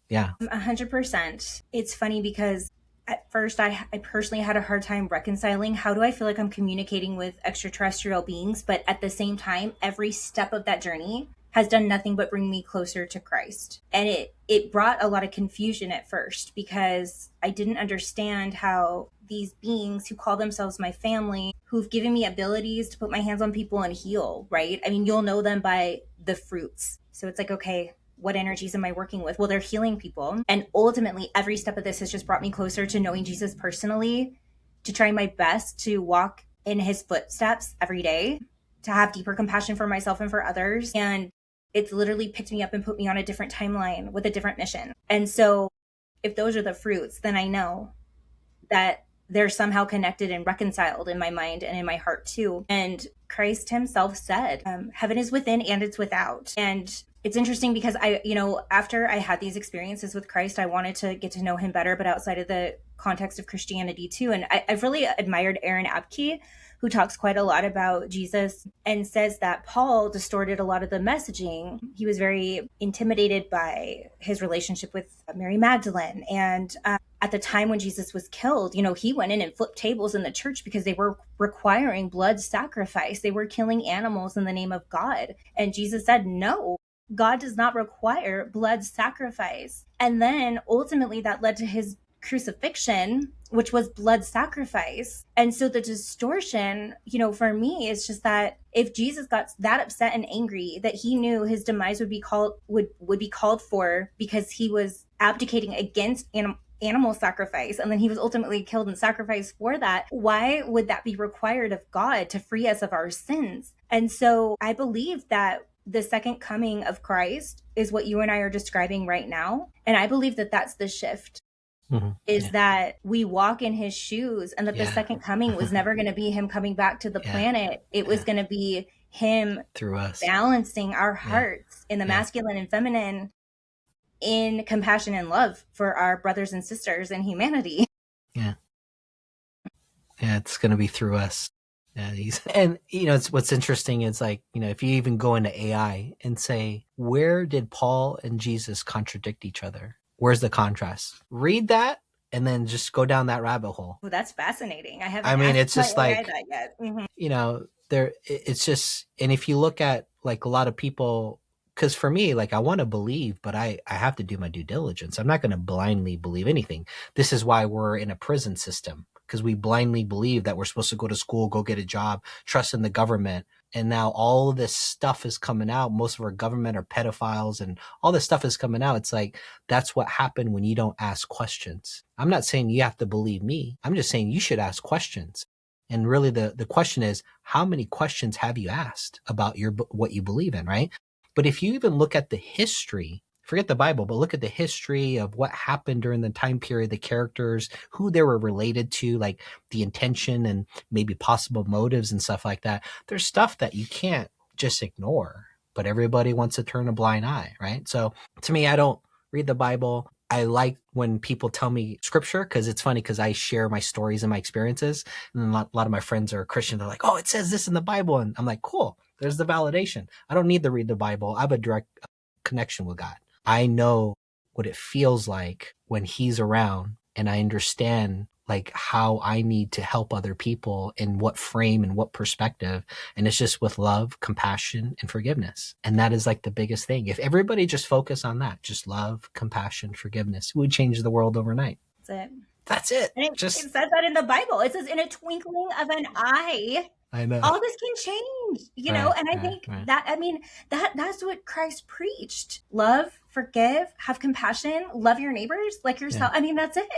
yeah. 100%. It's funny because at first I personally had a hard time reconciling how do I feel like I'm communicating with extraterrestrial beings, but at the same time, every step of that journey has done nothing but bring me closer to Christ. And it brought a lot of confusion at first because I didn't understand how these beings who call themselves my family, who've given me abilities to put my hands on people and heal, right? I mean, you'll know them by the fruits. So it's like, okay, what energies am I working with? Well, they're healing people. And ultimately, every step of this has just brought me closer to knowing Jesus personally, to trying my best to walk in his footsteps every day, to have deeper compassion for myself and for others. And it's literally picked me up and put me on a different timeline with a different mission. And so if those are the fruits, then I know that they're somehow connected and reconciled in my mind and in my heart too. And Christ himself said, heaven is within and it's without. And it's interesting because after I had these experiences with Christ, I wanted to get to know him better, but outside of the context of Christianity too. And I've really admired Aaron Abke, who talks quite a lot about Jesus and says that Paul distorted a lot of the messaging. He was very intimidated by his relationship with Mary Magdalene. And at the time when Jesus was killed, he went in and flipped tables in the church because they were requiring blood sacrifice. They were killing animals in the name of God. And Jesus said, no, God does not require blood sacrifice. And then ultimately that led to his crucifixion, which was blood sacrifice. And so the distortion, for me, is just that if Jesus got that upset and angry that he knew his demise would be called for because he was abdicating against animal sacrifice, and then he was ultimately killed and sacrificed for that, why would that be required of God to free us of our sins? And so I believe that the second coming of Christ is what you and I are describing right now. And I believe that that's the shift. is Yeah. that we walk in his shoes, and that the Yeah. second coming was never going to be him coming back to the Yeah. planet. It was Yeah. going to be him Through us. balancing our Yeah. hearts in the Yeah. masculine and feminine in compassion and love for our brothers and sisters in humanity. Yeah. Yeah. It's going to be through us. Yeah, and it's what's interesting is, like, if you even go into AI and say, where did Paul and Jesus contradict each other? Where's the contrast? Read that and then just go down that rabbit hole. Well, that's fascinating. I I haven't mean, asked it's my just AI like, that yet. it's just, and if you look at, like, a lot of people, because for me, like, I want to believe, but I have to do my due diligence. I'm not going to blindly believe anything. This is why we're in a prison system, because we blindly believe that we're supposed to go to school, go get a job, trust in the government. And now all of this stuff is coming out. Most of our government are pedophiles, and all this stuff is coming out. It's like, that's what happened when you don't ask questions. I'm not saying you have to believe me. I'm just saying you should ask questions. And really the question is, how many questions have you asked about what you believe in, right? But if you even look at the history, forget the Bible, but look at the history of what happened during the time period, the characters, who they were related to, like the intention and maybe possible motives and stuff like that. There's stuff that you can't just ignore, but everybody wants to turn a blind eye, right? So to me, I don't read the Bible. I like when people tell me scripture, because it's funny, because I share my stories and my experiences. And then a lot of my friends are Christian. They're like, oh, it says this in the Bible. And I'm like, cool, there's the validation. I don't need to read the Bible. I have a direct connection with God. I know what it feels like when he's around, and I understand, like, how I need to help other people, in what frame and what perspective. And it's just with love, compassion, and forgiveness. And that is, like, the biggest thing. If everybody just focus on that, just love, compassion, forgiveness, it would change the world overnight. That's it. That's it. And it says that in the Bible. It says, in a twinkling of an eye, I know. all this can change, and I think that, I mean, that's what Christ preached. Love, forgive, have compassion, love your neighbors like yourself. I mean, that's it.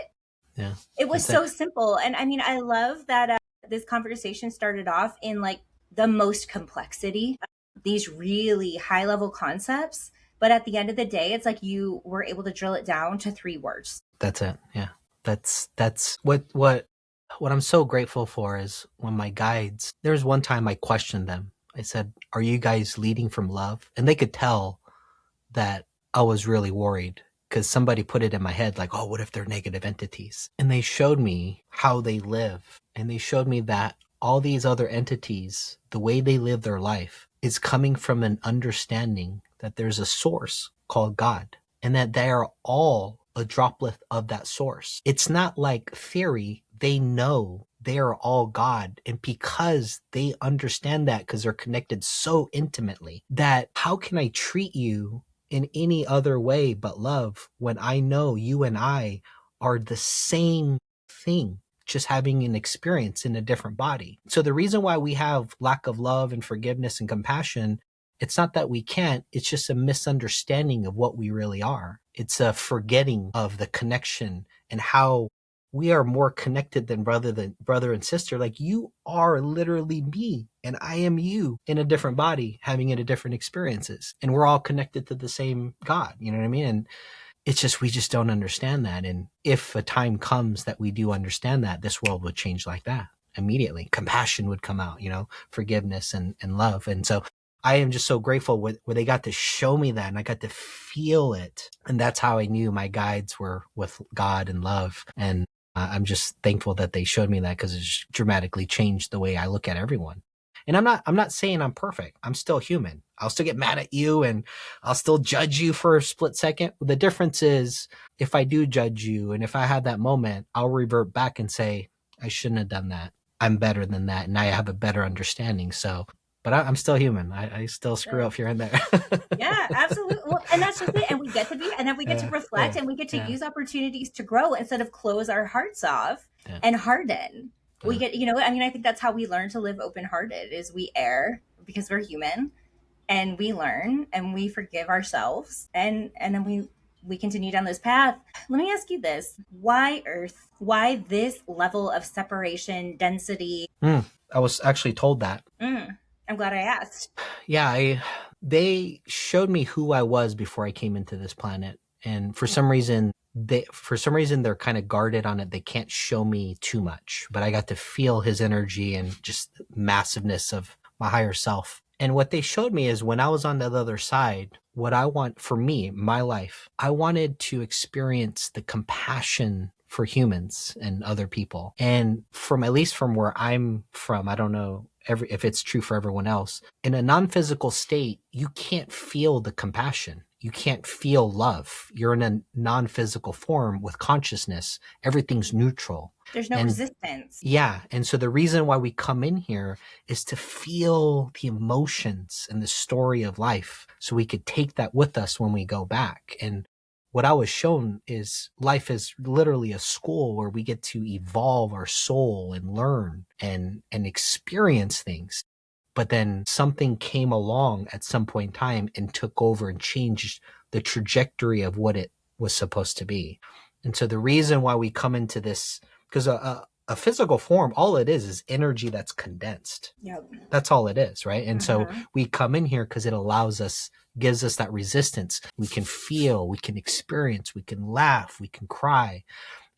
Yeah. It was so simple. And I mean, I love that this conversation started off in, like, the most complexity, these really high level concepts. But at the end of the day, it's like you were able to drill it down to 3 words. That's it. Yeah. That's what I'm so grateful for is when my guides, there was one time I questioned them. I said, are you guys leading from love? And they could tell that I was really worried, because somebody put it in my head, like, oh, what if they're negative entities? And they showed me how they live. And they showed me that all these other entities, the way they live their life is coming from an understanding that there's a source called God, and that they are all a droplet of that source. It's not like theory. They know they are all God. And because they understand that, because they're connected so intimately, that how can I treat you in any other way but love, when I know you and I are the same thing, just having an experience in a different body? So the reason why we have lack of love and forgiveness and compassion, it's not that we can't, it's just a misunderstanding of what we really are. It's a forgetting of the connection and how we are more connected than brother and sister. Like, you are literally me and I am you in a different body, having it a different experiences. And we're all connected to the same God. You know what I mean? And it's just, we just don't understand that. And if a time comes that we do understand that, this world would change like that immediately. Compassion would come out, forgiveness and love. And so I am just so grateful where they got to show me that, and I got to feel it. And that's how I knew my guides were with God and love. And I'm just thankful that they showed me that, because it's dramatically changed the way I look at everyone. And I'm not saying I'm perfect. I'm still human. I'll still get mad at you, and I'll still judge you for a split second. The difference is, if I do judge you, and if I have that moment, I'll revert back and say, I shouldn't have done that. I'm better than that, and I have a better understanding. So, but I'm still human. I still screw up here and there. Yeah, absolutely. Well, and that's just it. And we get to be, and then we get to reflect, and we get to use opportunities to grow instead of close our hearts off and harden. We get, I think that's how we learn to live open-hearted, is we err because we're human, and we learn and we forgive ourselves, and then we continue down this path. Let me ask you this. Why Earth? Why this level of separation, density? I was actually told that. I'm glad I asked. Yeah, they showed me who I was before I came into this planet. And for some reason, for some reason, they're kind of guarded on it. They can't show me too much, but I got to feel his energy and just massiveness of my higher self. And what they showed me is when I was on the other side, what I want for me, my life, I wanted to experience the compassion for humans and other people. And from, at least from where I'm from, I don't know if it's true for everyone else, in a non-physical state, you can't feel the compassion. You can't feel love. You're in a non-physical form with consciousness. Everything's neutral. There's no resistance. Yeah. And so the reason why we come in here is to feel the emotions and the story of life so we could take that with us when we go back. And what I was shown is life is literally a school where we get to evolve our soul and learn and experience things. But then something came along at some point in time and took over and changed the trajectory of what it was supposed to be. And so the reason why we come into this, because a physical form, all it is energy that's condensed. Yep. That's all it is, right? And so we come in here because it allows us, gives us that resistance. We can feel, we can experience, we can laugh, we can cry.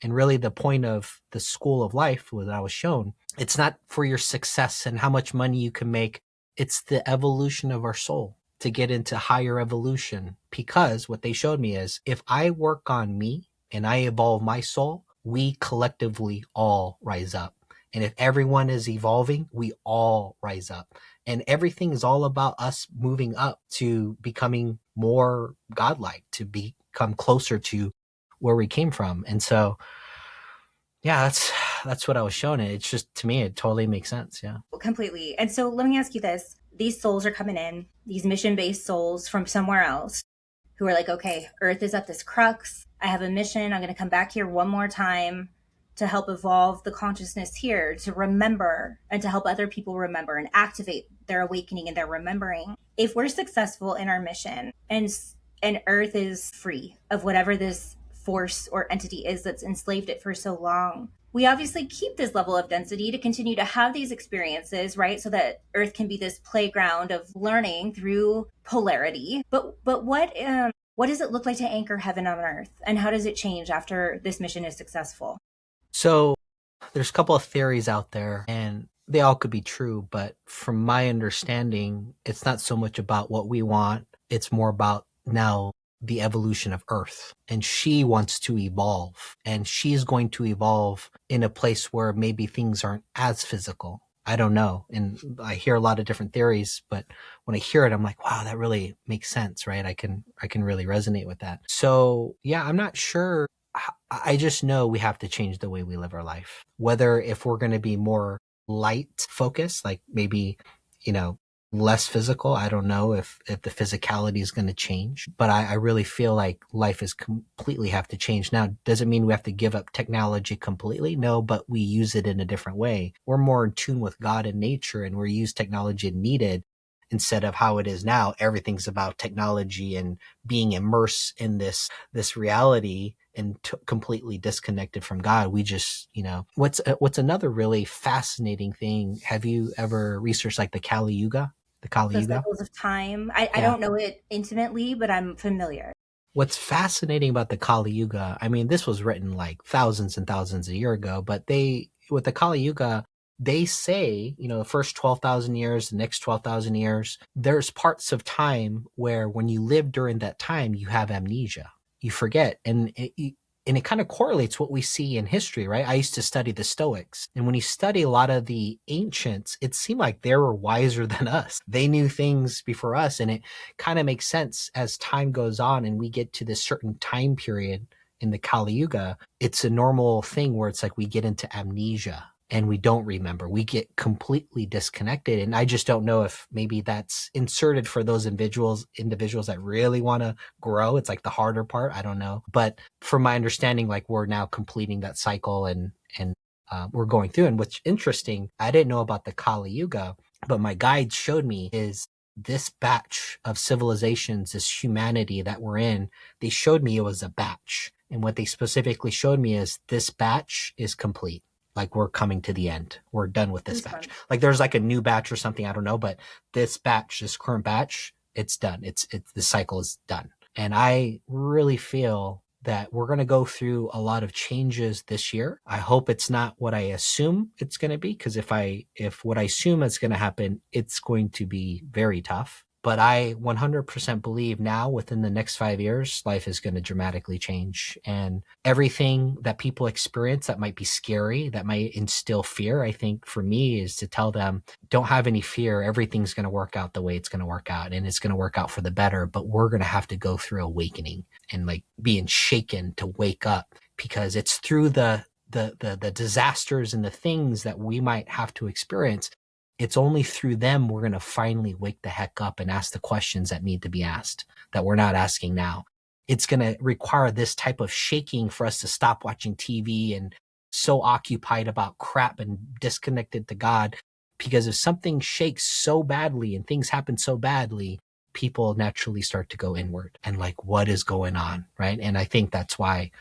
And really the point of the school of life that I was shown, it's not for your success and how much money you can make. It's the evolution of our soul to get into higher evolution. Because what they showed me is if I work on me and I evolve my soul, we collectively all rise up. And if everyone is evolving, we all rise up. And everything is all about us moving up to becoming more godlike, to become closer to where we came from. And so, yeah, that's what I was shown. It's just, to me, it totally makes sense. Yeah. Completely. And so let me ask you this. These souls are coming in, these mission-based souls from somewhere else who are like, okay, Earth is at this crux. I have a mission. I'm going to come back here one more time to help evolve the consciousness here, to remember and to help other people remember and activate their awakening and their remembering. If we're successful in our mission and Earth is free of whatever this force or entity is that's enslaved it for so long, we obviously keep this level of density to continue to have these experiences, right? So that Earth can be this playground of learning through polarity. But what does it look like to anchor heaven on Earth? And how does it change after this mission is successful? So there's a couple of theories out there and they all could be true. But from my understanding, it's not so much about what we want. It's more about now the evolution of Earth. And she wants to evolve. And she's going to evolve in a place where maybe things aren't as physical. I don't know. And I hear a lot of different theories, but when I hear it, I'm like, wow, that really makes sense, right? I can really resonate with that. So yeah, I'm not sure. I just know we have to change the way we live our life. Whether if we're going to be more light focused, like maybe, less physical. I don't know if the physicality is going to change, but I really feel like life is completely have to change. Now, does it mean we have to give up technology completely? No, but we use it in a different way. We're more in tune with God and nature, and we use technology needed instead of how it is now. Everything's about technology and being immersed in this reality and completely disconnected from God. We just, what's another really fascinating thing? Have you ever researched like the Kali Yuga? The cycles of time. I don't know it intimately, but I'm familiar. What's fascinating about the Kali Yuga, I mean, this was written like thousands and thousands of years ago, but with the Kali Yuga, they say, the first 12,000 years, the next 12,000 years, there's parts of time where when you live during that time, you have amnesia. You forget. And it kind of correlates what we see in history, right? I used to study the Stoics. And when you study a lot of the ancients, it seemed like they were wiser than us. They knew things before us. And it kind of makes sense as time goes on and we get to this certain time period in the Kali Yuga. It's a normal thing where it's like we get into amnesia and we don't remember. We get completely disconnected. And I just don't know if maybe that's inserted for those individuals that really want to grow. It's like the harder part. I don't know. But from my understanding, like we're now completing that cycle and we're going through. And what's interesting, I didn't know about the Kali Yuga, but my guide showed me is this batch of civilizations, this humanity that we're in, they showed me it was a batch. And what they specifically showed me is this batch is complete. Like we're coming to the end. We're done with this batch. Like there's like a new batch or something. I don't know, but this current batch, it's done. The cycle is done. And I really feel that we're going to go through a lot of changes this year. I hope it's not what I assume it's going to be, because if what I assume is going to happen, it's going to be very tough. But I 100% believe now within the next 5 years, life is going to dramatically change. And everything that people experience that might be scary, that might instill fear, I think for me is to tell them, don't have any fear. Everything's going to work out the way it's going to work out, and it's going to work out for the better. But we're going to have to go through awakening and like being shaken to wake up, because it's through the disasters and the things that we might have to experience. It's only through them we're going to finally wake the heck up and ask the questions that need to be asked that we're not asking now. It's going to require this type of shaking for us to stop watching TV and so occupied about crap and disconnected to God. Because if something shakes so badly and things happen so badly, people naturally start to go inward and like, what is going on, right? And I think that's why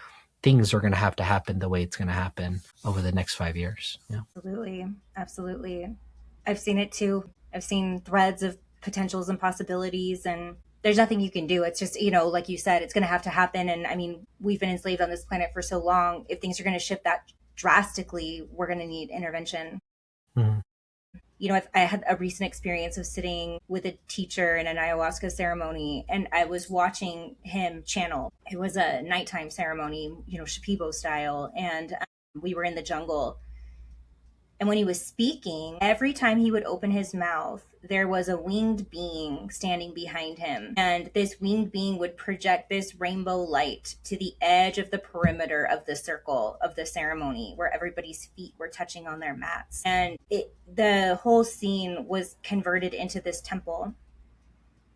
things are going to happen the way it's going to happen over the next 5 years. Yeah. Absolutely. Absolutely. I've seen it too. I've seen threads of potentials and possibilities, and there's nothing you can do. It's just, like you said, it's going to happen. And I mean, we've been enslaved on this planet for so long. If things are going to shift that drastically, we're going to need intervention. Mm-hmm. I had a recent experience of sitting with a teacher in an ayahuasca ceremony, and I was watching him channel. It was a nighttime ceremony, Shipibo style, and we were in the jungle. And when he was speaking, every time he would open his mouth, there was a winged being standing behind him. And this winged being would project this rainbow light to the edge of the perimeter of the circle of the ceremony, where everybody's feet were touching on their mats. And the whole scene was converted into this temple.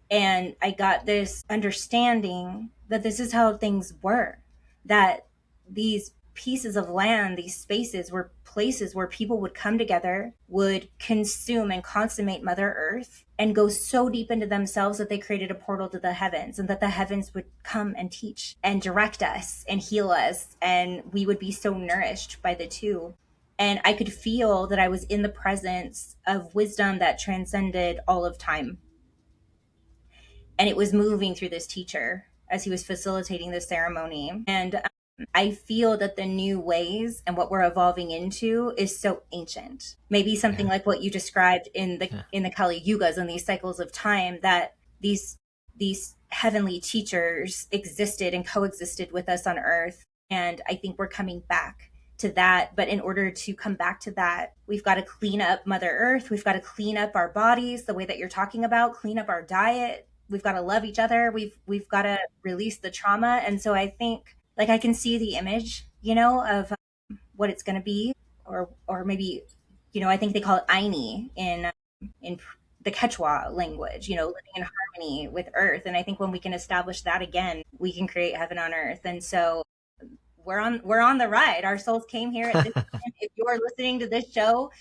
And I got this understanding that this is how things were, that these pieces of land, these spaces were places where people would come together, would consume and consummate Mother Earth, and go so deep into themselves that they created a portal to the heavens, and that the heavens would come and teach and direct us and heal us, and we would be so nourished by the two. And I could feel that I was in the presence of wisdom that transcended all of time. And it was moving through this teacher as he was facilitating the ceremony. And I feel that the new ways and what we're evolving into is so ancient. Maybe something like what you described in the Kali Yugas and these cycles of time, that these heavenly teachers existed and coexisted with us on Earth. And I think we're coming back to that. But in order to come back to that, we've got to clean up Mother Earth. We've got to clean up our bodies the way that you're talking about, clean up our diet. We've got to love each other. We've got to release the trauma. And so I think, like, I can see the image, of what it's going to be, or maybe, I think they call it Aini in the Quechua language, living in harmony with Earth. And I think when we can establish that again, we can create heaven on Earth. And so we're on the ride. Our souls came here at this time. If you're listening to this show,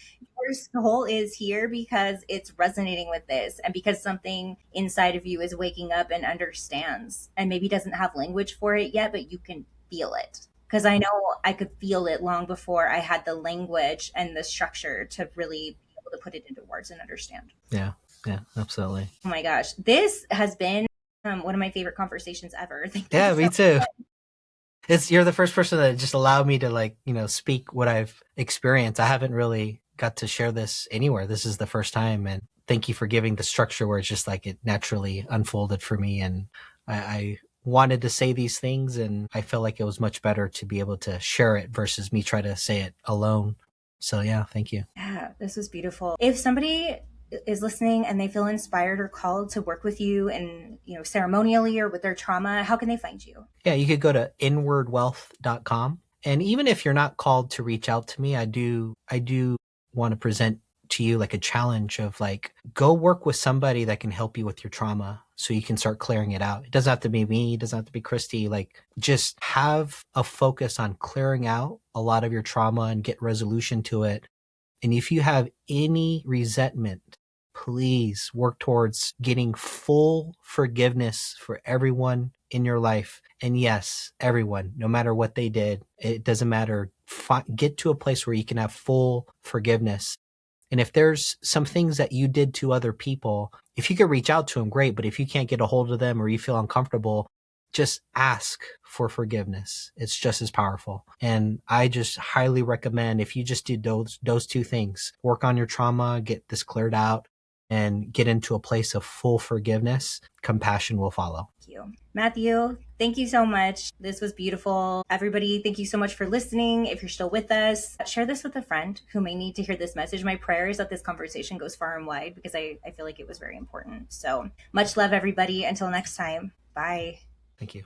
your soul is here because it's resonating with this, and because something inside of you is waking up and understands, and maybe doesn't have language for it yet, but you can feel it. Because I know I could feel it long before I had the language and the structure to really be able to put it into words and understand. Yeah, absolutely. Oh my gosh, this has been one of my favorite conversations ever. Thank you me too. You're the first person that just allowed me to speak what I've experienced. I haven't really got to share this anywhere. This is the first time, and thank you for giving the structure where it's just like it naturally unfolded for me. And I wanted to say these things, and I felt like it was much better to be able to share it versus me try to say it alone. So yeah, thank you. Yeah, this was beautiful. If somebody is listening and they feel inspired or called to work with you and, ceremonially or with their trauma, how can they find you? Yeah, you could go to inwardwealth.com. And even if you're not called to reach out to me, I do want to present to you like a challenge of go work with somebody that can help you with your trauma so you can start clearing it out. It doesn't have to be me. It doesn't have to be Kristy. Just have a focus on clearing out a lot of your trauma and get resolution to it. And if you have any resentment, please work towards getting full forgiveness for everyone in your life. And yes, everyone, no matter what they did, it doesn't matter. Get to a place where you can have full forgiveness. And if there's some things that you did to other people, if you could reach out to them, great. But if you can't get a hold of them or you feel uncomfortable, just ask for forgiveness. It's just as powerful. And I just highly recommend, if you just do those two things, work on your trauma, get this cleared out, and get into a place of full forgiveness, compassion will follow. Thank you. Matthew, thank you so much. This was beautiful. Everybody, thank you so much for listening. If you're still with us, share this with a friend who may need to hear this message. My prayer is that this conversation goes far and wide, because I feel like it was very important. So much love, everybody. Until next time. Bye. Thank you.